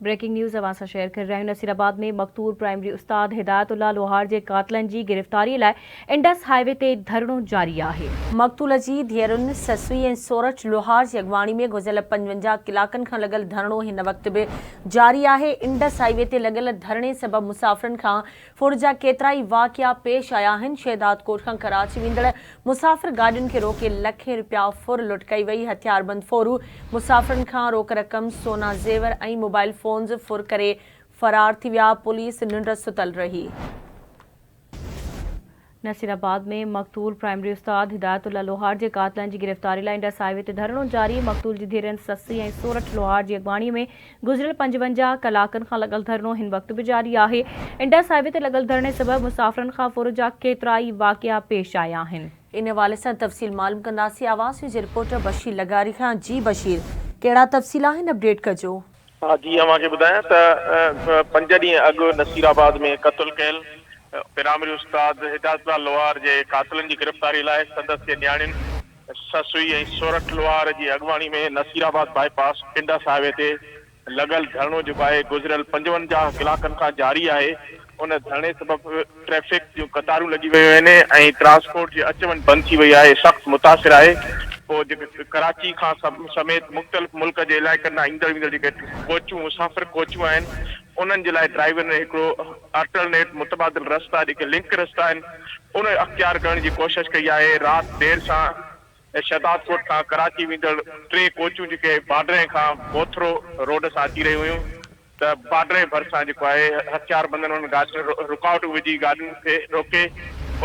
Breaking news अवां सां share कर रहे हैं। नसीराबाद में मक़तूल प्राइमरी उस्ताद हिदायतुल्लाह लोहार जे कातलनि जी गिरफ़्तारी लाइ इंडस हाईवे ते धरणो जारी आहे। मक़तूल जी धीअरुनि ससुई ऐं सोरठ लोहार जी अॻवाणी में गुज़िरियल 55 कलाकनि खां लॻल धरणो हिन वक़्त बि जारी आहे। इंडस हाईवे ते लॻल धरणे सबबि मुसाफ़िरनि खां फुर जा केतिरा ई वाक़िया पेश आया आहिनि। शहदाद कोट खां कराची वेंदड़ मुसाफ़िर गाॾियुनि खे रोके लखें रुपया फुर लुट कई वई। हथियारबंद फ़ोरू मुसाफ़िरनि खां रोक रक़म, सोना ज़ेवर ऐं मोबाइल फ़ोन फुर करे फरार थी विया। पुलिस निंड सुतल रही। नसीराबाद में मक़तूल प्राइमरी उस्ताद हिदायतुल्लाह लोहार जे कातलनि जी गिरफ़्तारी लाइ इंडस हाईवे ते धरणो जारी। मक़तूल जी धीअरुनि ससी ऐं सोरठ लोहार जी अॻवाणीअ में गुज़िरियल 55 कलाकनि खां लॻल धरणो हिन वक़्त बि जारी आहे। इंडस हाईवे ते लॻल धरणे सबबि मुसाफ़िरनि खां फुर जा केतिरा ई वाक़िया पेश आया आहिनि। इन हवाले सां तफ़सील मालूम कंदासीं आवाज़ जे रिपोर्टर बशीर लगारी खां। जी बशीर, कहिड़ा तफ़सील आहिनि, अपडेट कजो। हाँ जी, अवांखे ॿुधायां त 5 ॾींहं अॻु नसीराबाद में क़त्ल कयल प्राइमरी उस्ताद हिदायतुल्लाह लोहार जे कातलनि जी गिरफ़्तारी लाइ संदसि न्याणियुनि ससुई ऐं सोरठ लोहार जी अॻवाणी में नसीराबाद बाईपास इंडस हाईवे ते लॻल धरणो जेको आहे गुज़िरियल 55 कलाकनि खां जारी आहे। उन धरणे सबबि ट्रैफ़िक जूं कतारूं लॻी वियूं आहिनि ऐं ट्रांसपोर्ट जी अच वञ बंदि थी वई आहे, सख़्तु मुतासिर आहे। पोइ जेके कराची खां समेत मुख़्तलिफ़ मुल्क जे इलाइक़नि मां ईंदड़ वेंदड़ जेके कोचूं मुसाफ़िर कोचूं आहिनि, उन्हनि जे लाइ ड्राइवर ने हिकिड़ो अल्टरनेट मुतबादिल रस्ता जेके लिंक रस्ता आहिनि उन अख़्तियार करण जी कोशिशि कई आहे। राति देरि सां शहदाद कोट खां कराची वेंदड़ 3 कोचूं जेके बाडरे खां बोथरो रोड सां अची रहियूं हुयूं त बाडरे भरिसां जेको आहे हथियारबंदनि उन्हनि गाॾियुनि रुकावटूं विझी गाॾियुनि खे रोके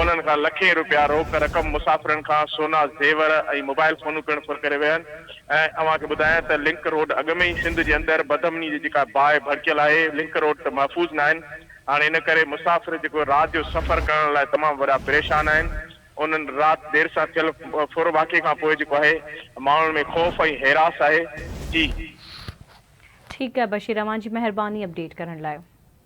उन्हनि खां लखें रुपया रोक रक़म, मुसाफ़िरनि खां सोना ज़ेवर ऐं मोबाइल फ़ोनूं पिणु फुर करे विया आहिनि। ऐं अव्हांखे ॿुधायां त लिंक रोड अॻ में ई सिंध जे अंदरि बदमनी जी जेका बाहि भड़कियल आहे, लिंक रोड त महफ़ूज़ न आहिनि। हाणे इन करे मुसाफ़िर जेको राति जो सफ़र करण लाइ तमामु वॾा परेशान आहिनि। उन्हनि राति देरि सां थियल फुर वाक़े खां पोइ जेको आहे माण्हुनि में ख़ौफ़ ऐं हैरास आहे। जी ठीकु आहे बशीर, अवां जी महिरबानी अपडेट करण लाइ।